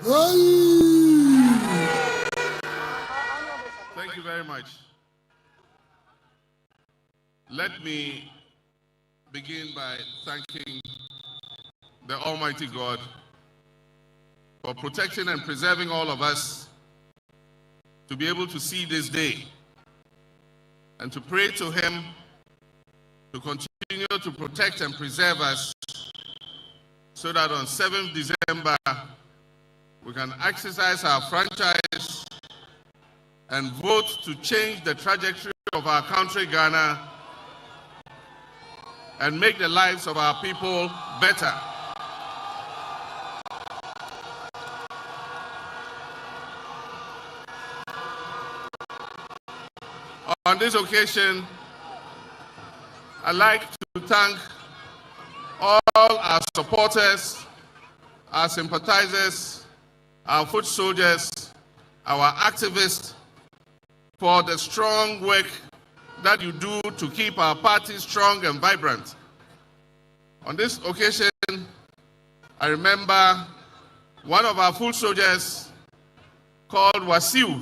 Thank you very much. Let me begin by thanking the Almighty God for protecting and preserving all of us to be able to see this day, and to pray to Him to continue to protect and preserve us so that on 7th December we can exercise our franchise and vote to change the trajectory of our country, Ghana, and make the lives of our people better. On this occasion, I'd like to thank all our supporters, our sympathizers, our foot soldiers, our activists, for the strong work that you do to keep our party strong and vibrant. On this occasion, I remember one of our foot soldiers called Wasiu.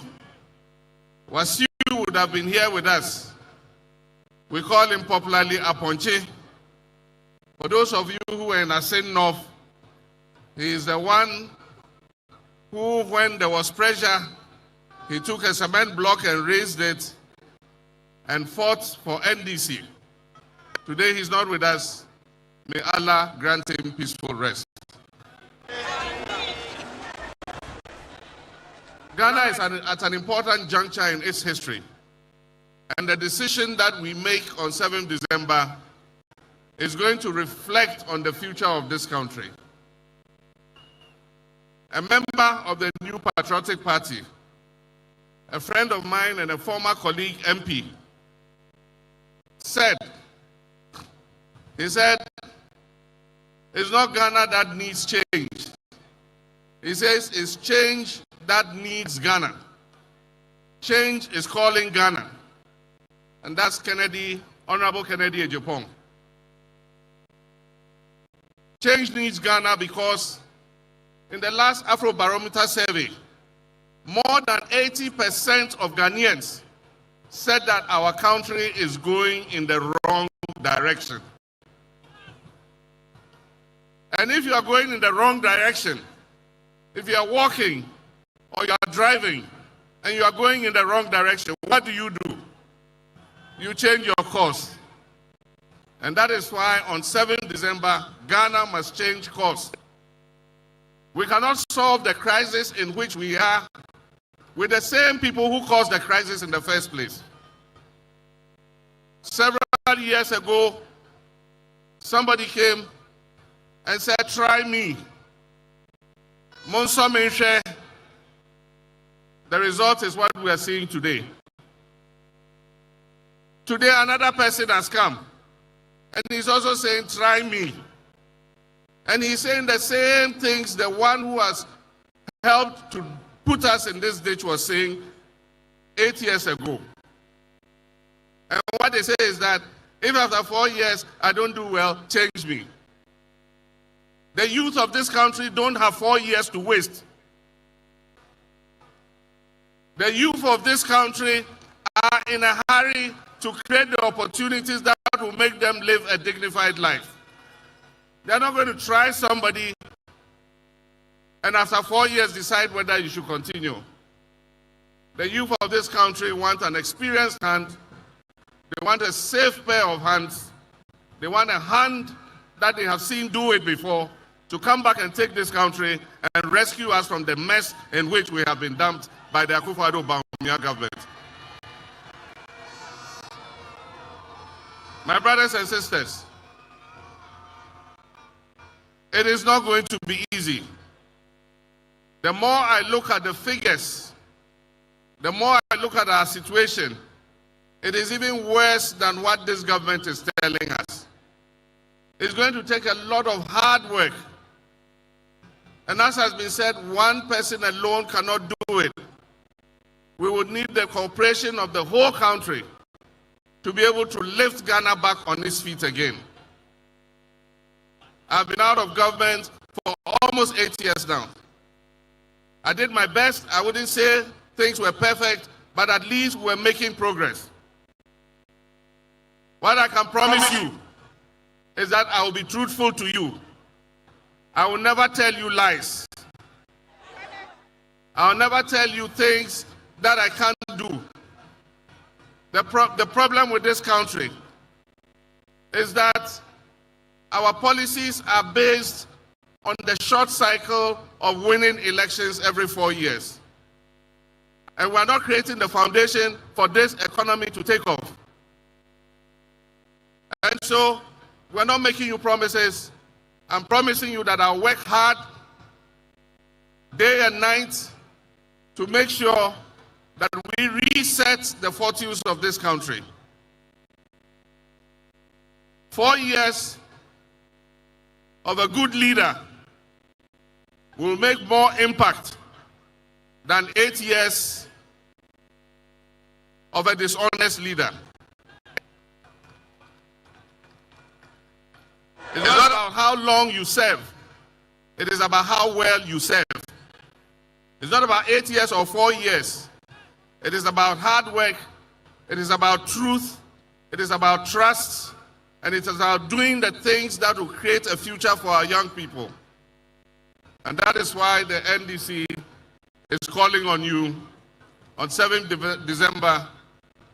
Wasiu would have been here with us. We call him popularly Aponche. For those of you who are in Asen North, he is the one who, when there was pressure, he took a cement block and raised it and fought for NDC. Today he's not with us. May Allah grant him peaceful rest. Ghana is at an important juncture in its history, and the decision that we make on 7th December is going to reflect on the future of this country. A member of the New Patriotic Party, a friend of mine and a former colleague MP, said, it's not Ghana that needs change. He says it's change that needs Ghana. Change is calling Ghana. And that's Kennedy, Honorable Kennedy Ejapong. Change needs Ghana because in the last Afrobarometer survey, more than 80% of Ghanaians said that our country is going in the wrong direction. And if you are going in the wrong direction, if you are walking or you are driving and you are going in the wrong direction, what do? You change your course. And that is why on 7th December, Ghana must change course. We cannot solve the crisis in which we are with the same people who caused the crisis in the first place. Several years ago, somebody came and said, try me. Monso Menche. The result is what we are seeing today. Today, another person has come, and he's also saying, try me. And he's saying the same things the one who has helped to put us in this ditch was saying 8 years ago. And what they say is that if after 4 years I don't do well, change me. The youth of this country don't have 4 years to waste. The youth of this country are in a hurry to create the opportunities that will make them live a dignified life. They're not going to try somebody and after 4 years decide whether you should continue. The youth of this country want an experienced hand. They want a safe pair of hands. They want a hand that they have seen do it before to come back and take this country and rescue us from the mess in which we have been dumped by the Akufo-Addo Bawumia government. My brothers and sisters, it is not going to be easy. The more I look at the figures, the more I look at our situation, it is even worse than what this government is telling us. It's going to take a lot of hard work. And as has been said, one person alone cannot do it. We would need the cooperation of the whole country to be able to lift Ghana back on its feet again. I've been out of government for almost 8 years now. I did my best. I wouldn't say things were perfect, but at least we're making progress. What I can promise you is that I will be truthful to you. I will never tell you lies. I will never tell you things that I can't do. The problem with this country is that our policies are based on the short cycle of winning elections every 4 years. And we're not creating the foundation for this economy to take off. And so, we're not making you promises. I'm promising you that I'll work hard day and night to make sure that we reset the fortunes of this country. 4 years of a good leader will make more impact than 8 years of a dishonest leader. It is not about how long you serve. It is about how well you serve. It's not about 8 years or 4 years. It is about hard work. It is about truth. It is about trust. And it is about doing the things that will create a future for our young people. And that is why the NDC is calling on you on 7th December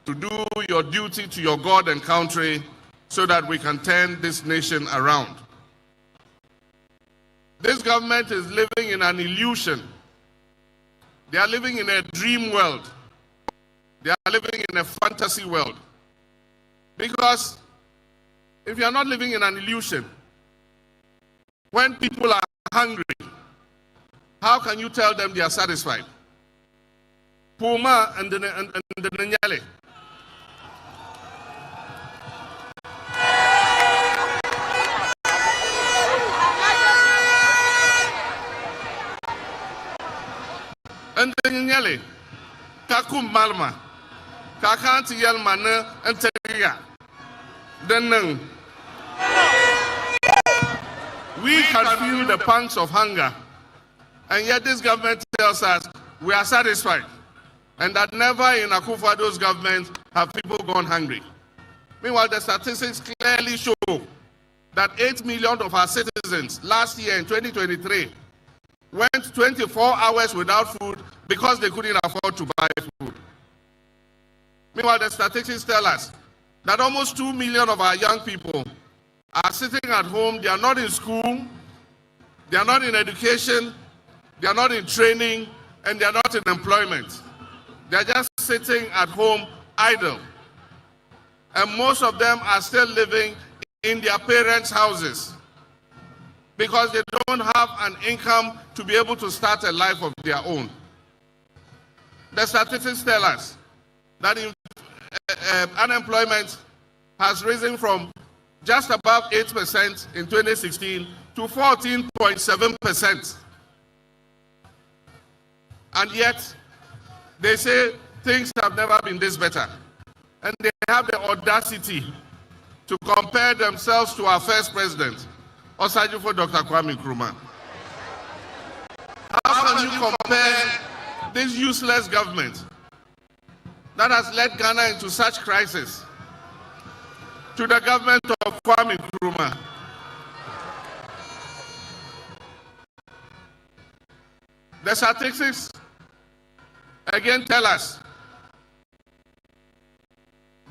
to do your duty to your God and country so that we can turn this nation around. This government is living in an illusion. They are living in a dream world. They are living in a fantasy world. Because if you are not living in an illusion, when people are hungry, how can you tell them they are satisfied? Puma and the Nyale. And the Nyale, Kakum Malma, Kakanti Yelmane, and Teria. Then we can feel the pangs of hunger. And yet this government tells us we are satisfied. And that never in Akufo-Addo's government have people gone hungry. Meanwhile, the statistics clearly show that 8 million of our citizens last year in 2023 went 24 hours without food because they couldn't afford to buy food. Meanwhile, the statistics tell us that almost 2 million of our young people are sitting at home. They are not in school, they are not in education, they are not in training, and they are not in employment. They are just sitting at home idle. And most of them are still living in their parents' houses because they don't have an income to be able to start a life of their own. The statistics tell us that unemployment has risen from just above 8% in 2016 to 14.7%. And yet, they say things have never been this better. And they have the audacity to compare themselves to our first president, Osajifo Dr. Kwame Nkrumah. How can you compare this useless government that has led Ghana into such crisis to the government of Kwame Nkrumah? The statistics again tell us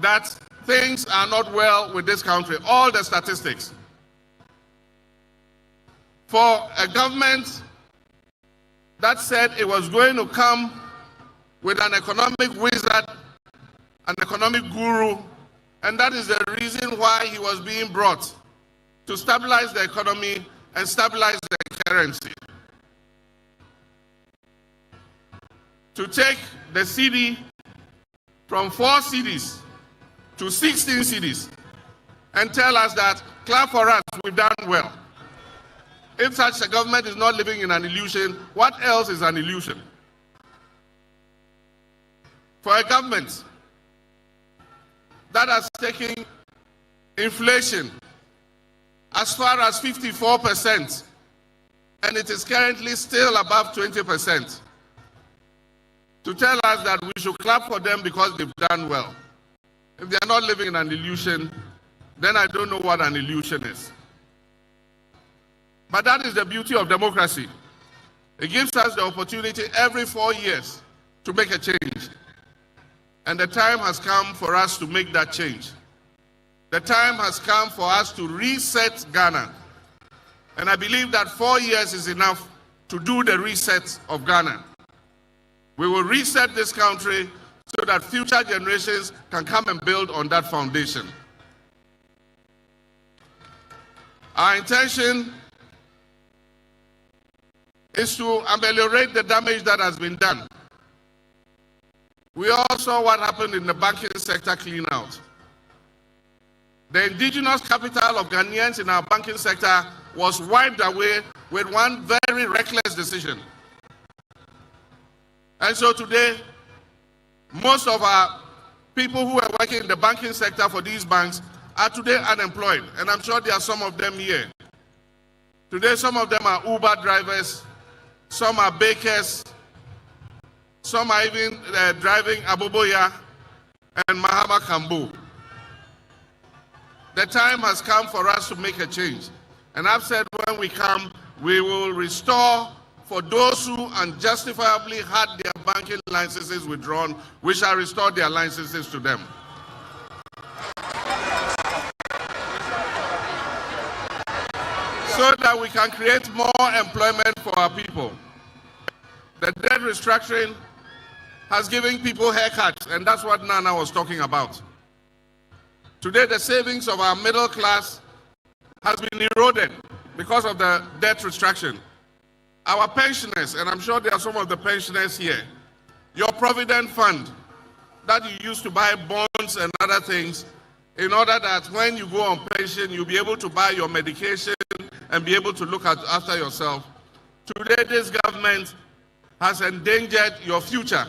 that things are not well with this country. All the statistics. For a government that said it was going to come with an economic wizard, an economic guru, and that is the reason why he was being brought to stabilize the economy and stabilize the currency. To take the cedi from 4 cedis to 16 cedis and tell us that, clap for us, we've done well. If such a government is not living in an illusion, what else is an illusion? For a government that has taken inflation as far as 54%, and it is currently still above 20%, to tell us that we should clap for them because they've done well. If they are not living in an illusion, then I don't know what an illusion is. But that is the beauty of democracy. It gives us the opportunity every 4 years to make a change. And the time has come for us to make that change. The time has come for us to reset Ghana. And I believe that 4 years is enough to do the reset of Ghana. We will reset this country so that future generations can come and build on that foundation. Our intention is to ameliorate the damage that has been done. We all saw what happened in the banking sector clean-out. The indigenous capital of Ghanaians in our banking sector was wiped away with one very reckless decision. And so today, most of our people who are working in the banking sector for these banks are today unemployed. And I'm sure there are some of them here. Today, some of them are Uber drivers, some are bakers, some are even driving Aboboya and Mahama Kambu. The time has come for us to make a change. And I've said when we come, we will restore for those who unjustifiably had their banking licenses withdrawn, we shall restore their licenses to them. So that we can create more employment for our people. The debt restructuring has given people haircuts, and that's what Nana was talking about. Today, the savings of our middle class has been eroded because of the debt restructuring. Our pensioners, and I'm sure there are some of the pensioners here, your provident fund that you used to buy bonds and other things, in order that when you go on pension, you'll be able to buy your medication and be able to look after yourself. Today, this government has endangered your future.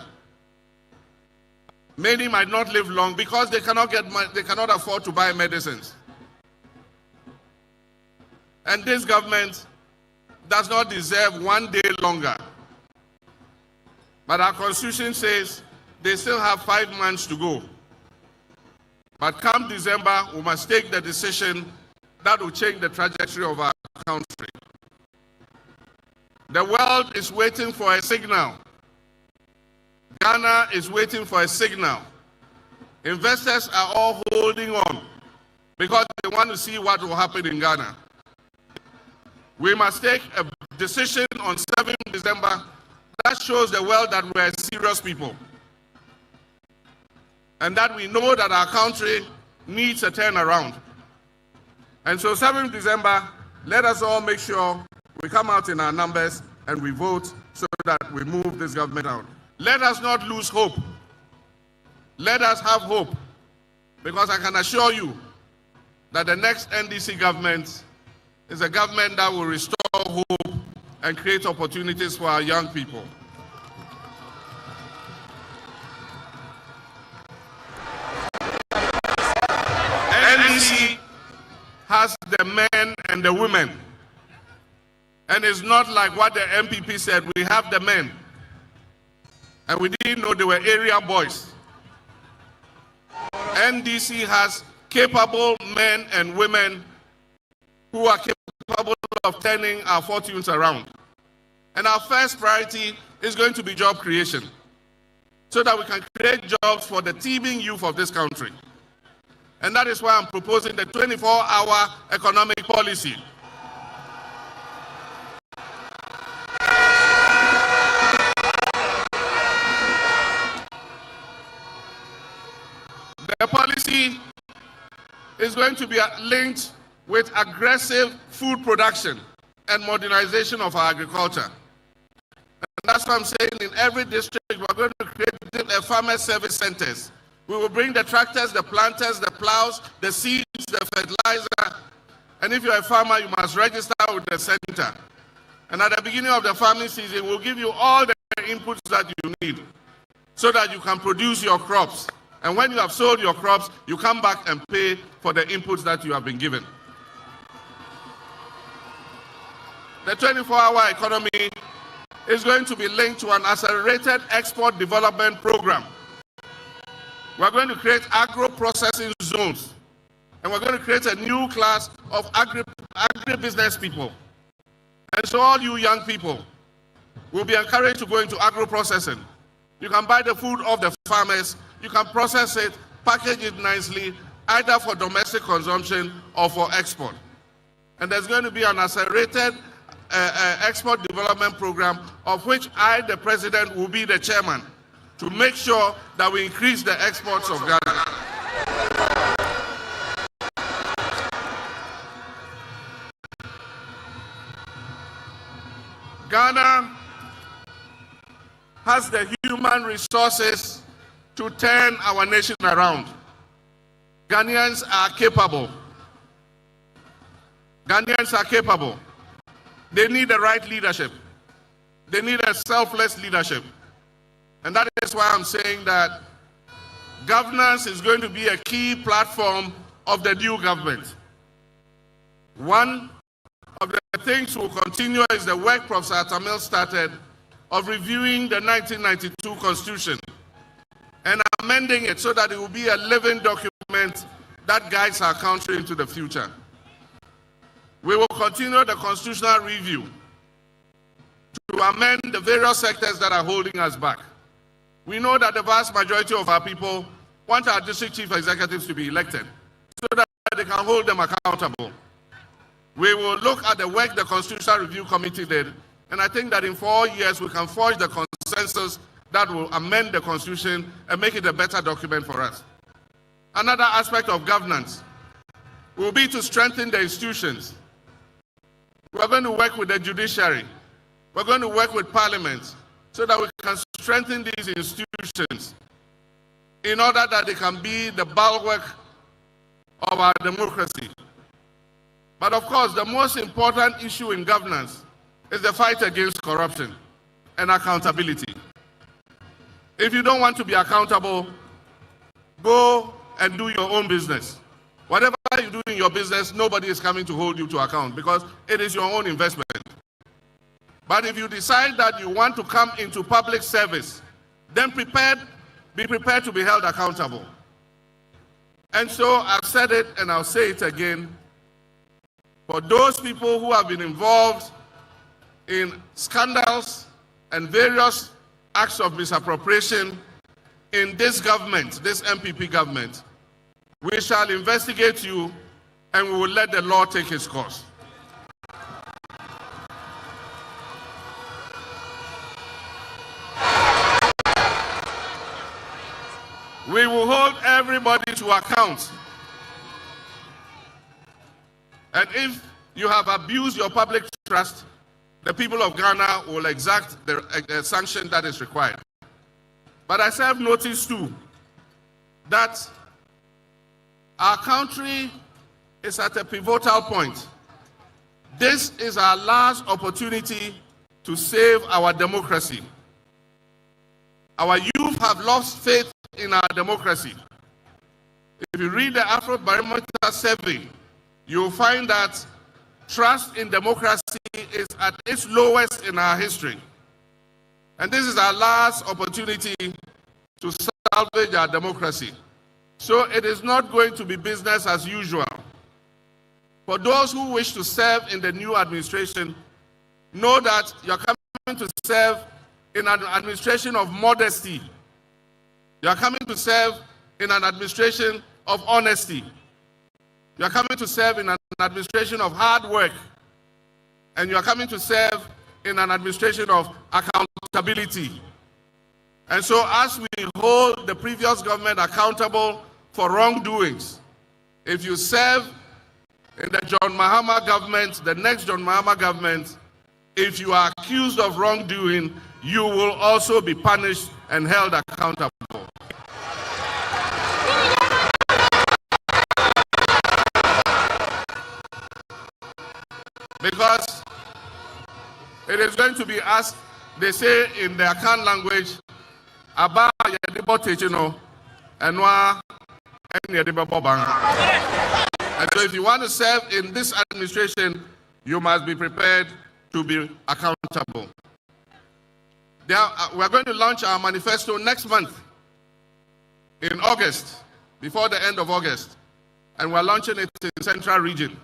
Many might not live long because they cannot afford to buy medicines. And this government does not deserve 1 day longer. But our constitution says they still have 5 months to go. But come December, we must take the decision that will change the trajectory of our country. The world is waiting for a signal. Ghana is waiting for a signal. Investors are all holding on because they want to see what will happen in Ghana. We must take a decision on 7th December that shows the world that we are serious people. And that we know that our country needs a turnaround. And so 7th December, let us all make sure we come out in our numbers and we vote so that we move this government out. Let us not lose hope. Let us have hope. Because I can assure you that the next NDC government is a government that will restore hope and create opportunities for our young people. NDC has the men and the women. And it's not like what the MPP said, we have the men. And we didn't know they were area boys. NDC has capable men and women who are capable of turning our fortunes around. And our first priority is going to be job creation, so that we can create jobs for the teeming youth of this country. And that is why I'm proposing the 24-hour economic policy. The policy is going to be linked with aggressive food production and modernization of our agriculture. And that's what I'm saying, in every district, we're going to create farmer service centers. We will bring the tractors, the planters, the plows, the seeds, the fertilizer. And if you're a farmer, you must register with the center. And at the beginning of the farming season, we'll give you all the inputs that you need so that you can produce your crops. And when you have sold your crops, you come back and pay for the inputs that you have been given. The 24-hour economy is going to be linked to an accelerated export development program. We're going to create agro-processing zones, and we're going to create a new class of agribusiness people. And so all you young people will be encouraged to go into agro-processing. You can buy the food of the farmers, you can process it, package it nicely, either for domestic consumption or for export. And there's going to be an accelerated export development program of which I, the president, will be the chairman to make sure that we increase the exports of Ghana. Ghana has the human resources to turn our nation around. Ghanaians are capable. Ghanaians are capable. They need the right leadership. They need a selfless leadership. And that is why I'm saying that governance is going to be a key platform of the new government. One of the things we'll continue is the work Professor Tamale started of reviewing the 1992 Constitution and amending it so that it will be a living document that guides our country into the future. We will continue the constitutional review to amend the various sectors that are holding us back. We know that the vast majority of our people want our district chief executives to be elected so that they can hold them accountable. We will look at the work the Constitutional Review Committee did, and I think that in 4 years we can forge the consensus that will amend the Constitution and make it a better document for us. Another aspect of governance will be to strengthen the institutions. We're going to work with the judiciary. We're going to work with Parliament so that we can strengthen these institutions in order that they can be the bulwark of our democracy. But of course, the most important issue in governance is the fight against corruption and accountability. If you don't want to be accountable, go and do your own business. Whatever you do in your business, nobody is coming to hold you to account because it is your own investment. But if you decide that you want to come into public service, then be prepared to be held accountable. And so I've said it and I'll say it again. For those people who have been involved in scandals and various acts of misappropriation in this government, this MPP government, we shall investigate you and we will let the law take its course. We will hold everybody to account. And if you have abused your public trust, the people of Ghana will exact the sanction that is required. But I serve notice too that our country is at a pivotal point. This is our last opportunity to save our democracy. Our youth have lost faith in our democracy. If you read the Afrobarometer survey, you'll find that trust in democracy is at its lowest in our history. And this is our last opportunity to salvage our democracy. So it is not going to be business as usual. For those who wish to serve in the new administration, know that you're coming to serve in an administration of modesty. You're coming to serve in an administration of honesty. You are coming to serve in an administration of hard work, and you are coming to serve in an administration of accountability. And so as we hold the previous government accountable for wrongdoings, if you serve in the John Mahama government, the next John Mahama government, if you are accused of wrongdoing, you will also be punished and held accountable. Because it is going to be asked, they say in the Akan language, Aba yedibo techino, enwa yedibo bang. And so if you want to serve in this administration, you must be prepared to be accountable. We're going to launch our manifesto next month in August, before the end of August. And we're launching it in Central Region.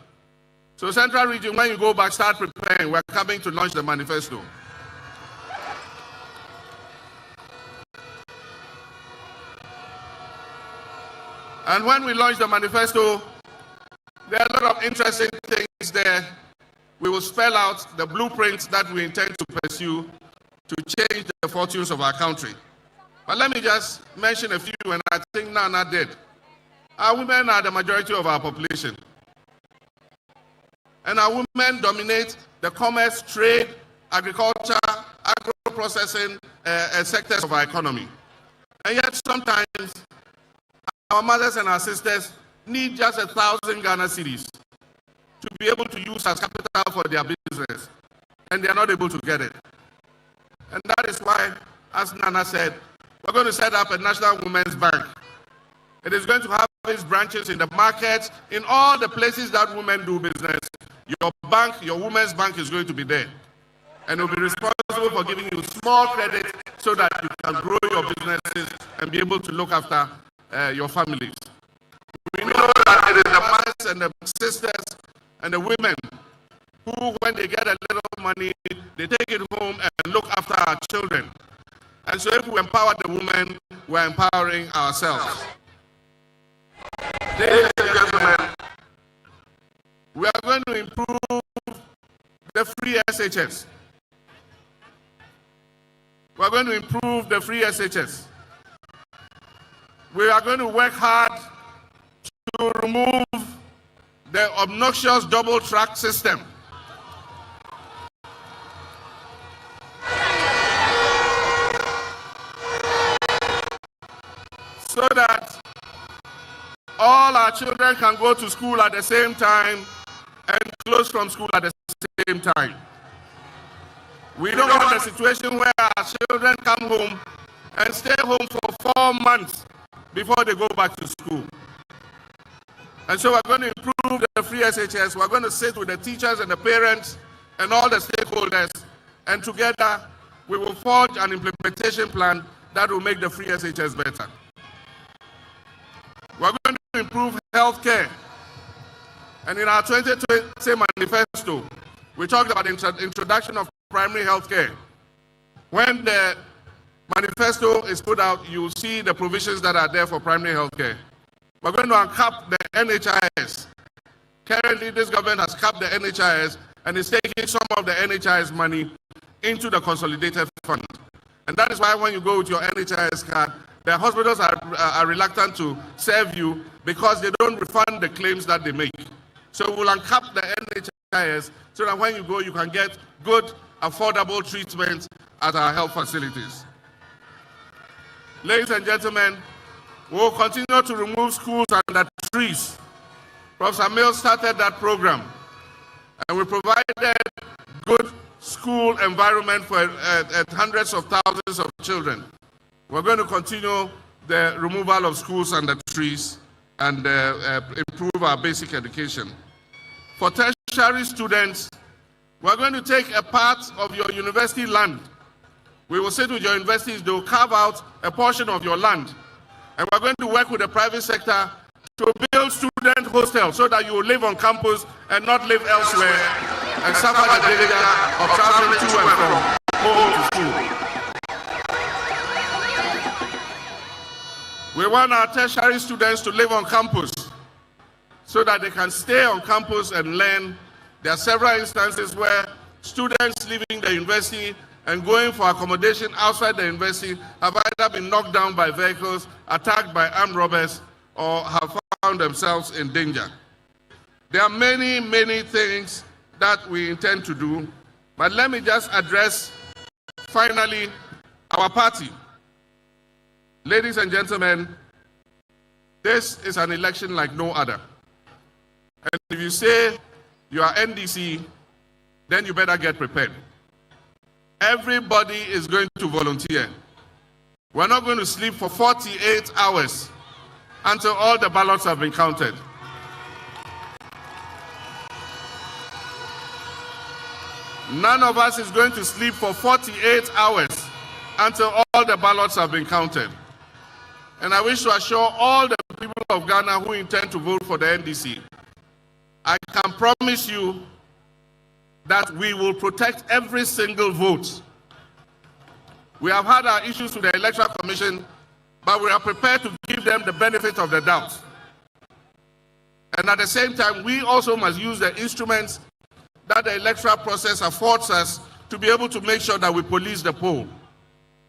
So Central Region, when you go back, start preparing. We're coming to launch the manifesto. And when we launch the manifesto, there are a lot of interesting things there. We will spell out the blueprints that we intend to pursue to change the fortunes of our country. But let me just mention a few, and I think Nana did. Our women are the majority of our population. And our women dominate the commerce, trade, agriculture, agro-processing sectors of our economy. And yet sometimes our mothers and our sisters need just 1,000 Ghana cedis to be able to use as capital for their business, and they are not able to get it. And that is why, as Nana said, we're going to set up a National Women's Bank. It is going to have its branches in the markets, in all the places that women do business. Your bank, your women's bank is going to be there. And it will be responsible for giving you small credit so that you can grow your businesses and be able to look after your families. We know that it is the mothers and the sisters and the women who, when they get a little money, they take it home and look after our children. And so if we empower the women, we're empowering ourselves. Ladies and gentlemen, we are going to improve the free SHS. We are going to improve the free SHS. We are going to work hard to remove the obnoxious double track system. So that all our children can go to school at the same time and close from school at the same time. We don't want a situation where our children come home and stay home for 4 months before they go back to school. And so we're going to improve the free SHS. We're going to sit with the teachers and the parents and all the stakeholders, and together we will forge an implementation plan that will make the free SHS better. We're going to improve healthcare. And in our 2020 manifesto, we talked about the introduction of primary healthcare. When the manifesto is put out, you'll see the provisions that are there for primary healthcare. We're going to uncap the NHIS. Currently, this government has capped the NHIS and is taking some of the NHIS money into the consolidated fund. And that is why when you go with your NHIS card, the hospitals are reluctant to serve you because they don't refund the claims that they make. So we'll uncap the NHIS so that when you go, you can get good, affordable treatment at our health facilities. Ladies and gentlemen, we will continue to remove schools under trees. Professor Mills started that program, and we provided good school environment for hundreds of thousands of children. We're going to continue the removal of schools under trees and improve our basic education. For tertiary students, we're going to take a part of your university land. We will sit with your universities, they will carve out a portion of your land. And we're going to work with the private sector to build student hostels so that you will live on campus and not live elsewhere and suffer the danger of traveling to and from home to school. We want our tertiary students to live on campus so that they can stay on campus and learn. There are several instances where students leaving the university and going for accommodation outside the university have either been knocked down by vehicles, attacked by armed robbers, or have found themselves in danger. There are many, many things that we intend to do, but let me just address, finally, our party. Ladies and gentlemen, this is an election like no other. And if you say you are NDC, then you better get prepared. Everybody is going to volunteer. We're not going to sleep for 48 hours until all the ballots have been counted. None of us is going to sleep for 48 hours until all the ballots have been counted. And I wish to assure all the people of Ghana who intend to vote for the NDC, I can promise you that we will protect every single vote. We have had our issues with the Electoral Commission, but we are prepared to give them the benefit of the doubt. And at the same time, we also must use the instruments that the electoral process affords us to be able to make sure that we police the poll.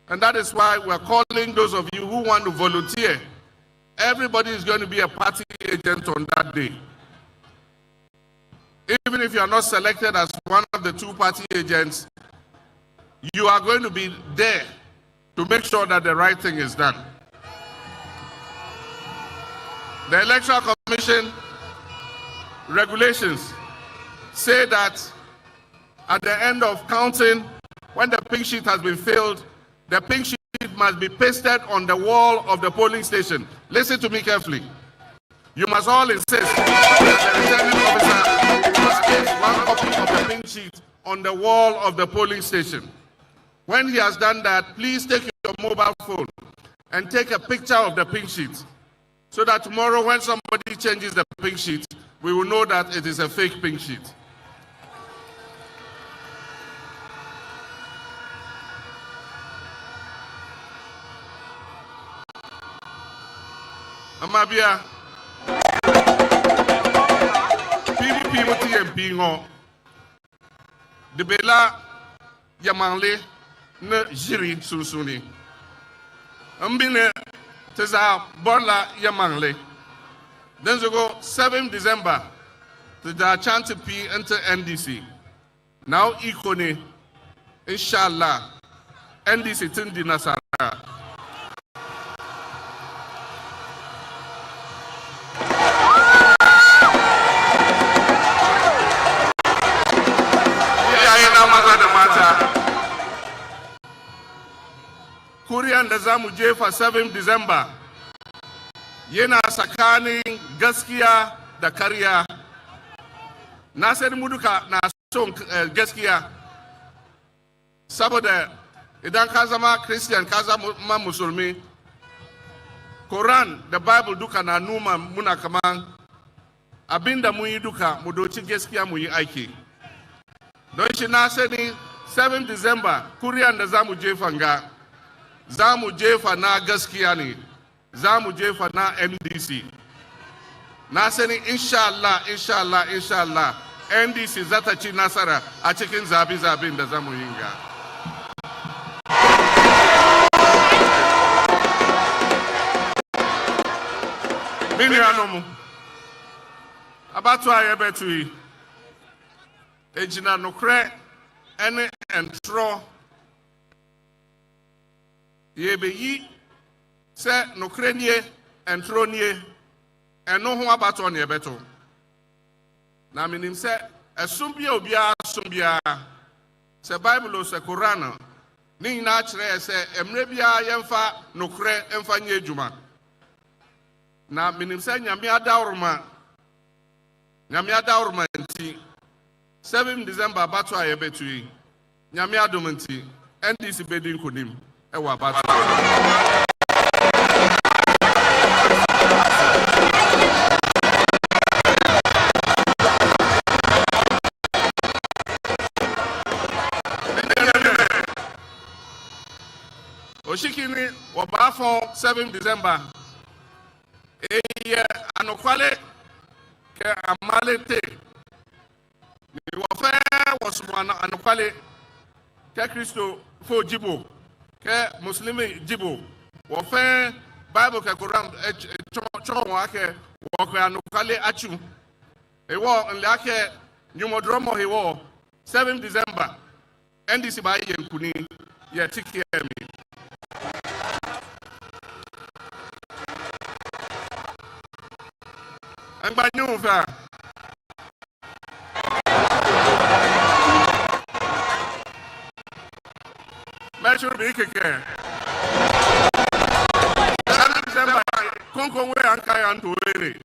And that is why we're calling those of you who want to volunteer. Everybody is going to be a party agent on that day. Even if you are not selected as one of the two party agents, you are going to be there to make sure that the right thing is done. The Electoral Commission regulations say that at the end of counting, when the pink sheet has been filled, the pink sheet must be pasted on the wall of the polling station. Listen to me carefully. You must all insist that the returning officer must place one copy of the pink sheet on the wall of the polling station. When he has done that, please take your mobile phone and take a picture of the pink sheet, so that tomorrow when somebody changes the pink sheet, we will know that it is a fake pink sheet. Amabia, PDP moti MP ngo, de bela yamanle ne jiri susuni. Mbine teza borla yamanle. Then we go 7 December to the chance P enter NDC. Now ikone, inshallah, NDC tindi nasara. Kuriyan da za mu jefa 7 December yana tsakanin gaskiya da karya. Na sani mu duka na son gaskiya, saboda idan ka zama Christian ka zama musulmi, Quran da Bible duka na numa muna kaman abinda mun yi duka mu doci gaskiya mu yi aiki. Don shi na sani 7 December kuriyan da za mu jefa nga, za mu jefa na gaskiya ne, za mu jefa na NDC. Na sani inshallah NDC za ta ci nasara a cikin zabi-zabin da za mu yi ga. Mini anomu abatu aye betui ejina nokre ene entro yebeyi se nokre nie entro nie eno ho abatu ne beto na minim se esumbia obia sumbia se Bible se Quran ni na kire se emre bia yemfa nokre emfa nye ejuma na minim se nyame adawroma nti 7 December abatu aye betui nyame adom nti NDC bedin konim ewa abatu Oshikini wabafo 7 December eye anokwale ke amalete ni wafe wasumana anokwale ke Kristo fo jibo ke muslimi jibo wafe Bible ke Quran chon wake wakwe anokwale achu ewo nlake nyumodromo hewo 7 December NDC ba yenkuni ye tikemi Angbanyuva Measure Bikeke December Konko we Ankayan to Ere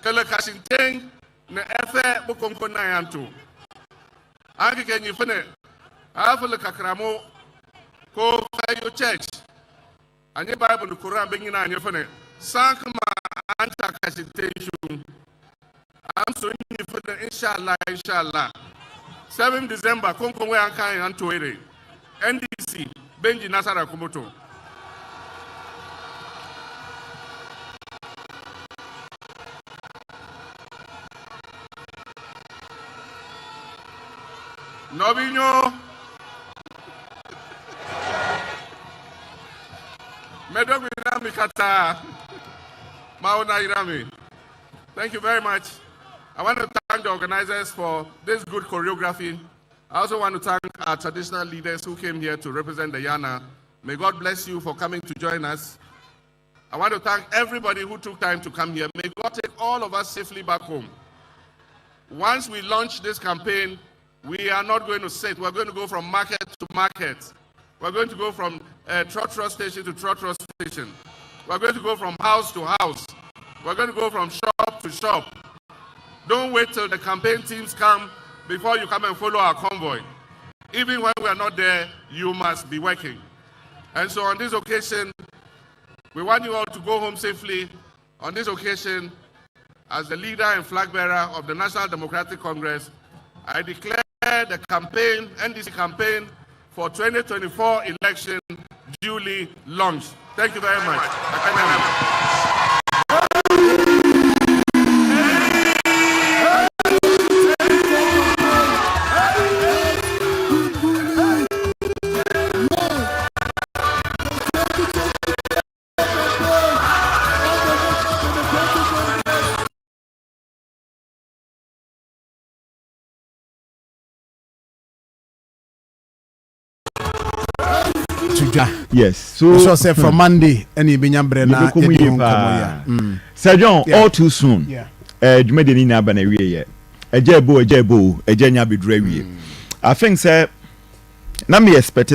Kalakasinteng ne Efe Bukonko Nayanto Anki can you finish? After the Kakramo Go your church. And your Bible, the Quran, bringing on your phone. Sankma anti-cassitation. I'm so in for the inshallah. 7 December, Konkonwe Ankai and Tuere. NDC, Benji Nasara Kumoto. Novinho. Medok Irami Kata. Mauna Irami. Thank you very much. I want to thank the organizers for this good choreography. I also want to thank our traditional leaders who came here to represent the Yana. May God bless you for coming to join us. I want to thank everybody who took time to come here. May God take all of us safely back home. Once we launch this campaign, we are not going to sit. We're going to go from market to market. We're going to go from trotro station to trotro station. We're going to go from house to house. We're going to go from shop to shop. Don't wait till the campaign teams come before you come and follow our convoy. Even when we are not there, you must be working. And so on this occasion, we want you all to go home safely. On this occasion, as the leader and flag bearer of the National Democratic Congress, I declare the campaign, NDC campaign for 2024 election duly launched. Thank you very much. Yes, so say from Monday, any Binyambrena, Sir John, all too soon. You in Abanaway, a jenya be dreary. I think, sir, Nami expect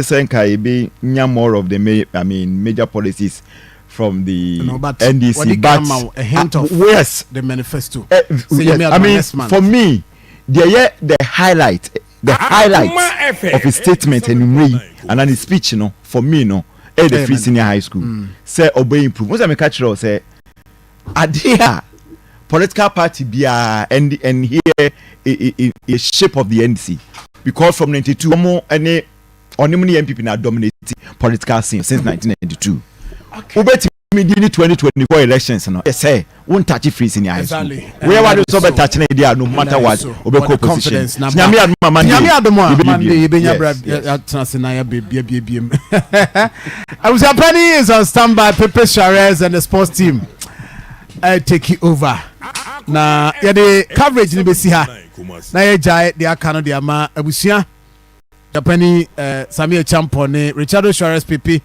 be more of the major policies from the NDC, but a hint of yes, the manifesto. Yes, for me, the highlight. The highlight of his statement and his speech, for me, at the free senior high school, say obey improve. Once I make catch say, adhere political party be and here a shape of the NDC because from 92 any MPP now dominating political scene since 1992. Okay. Me in 2024 elections, say won't touch free senior high school. Where are so better touching idea no matter what? Obeko position. Nyame I was Penny is on standby. Pepe Charez and the sports team. I take it over. Na the coverage ni besi ha. Na ye jai the akano the ama abusia. The Penny Samuel Champone, Richardo Charez Pepe.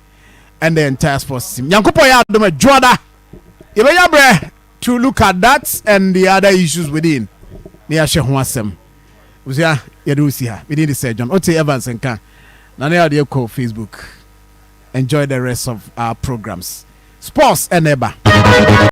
And the entire sports team. Yankupo ya dome Joda. Ibeyabre to look at that and the other issues within. Near Shehwasem. Uzia Yadusia. We need to say John. Ote Evans and Kan. Nane audio call Facebook. Enjoy the rest of our programs. Sports and Eba.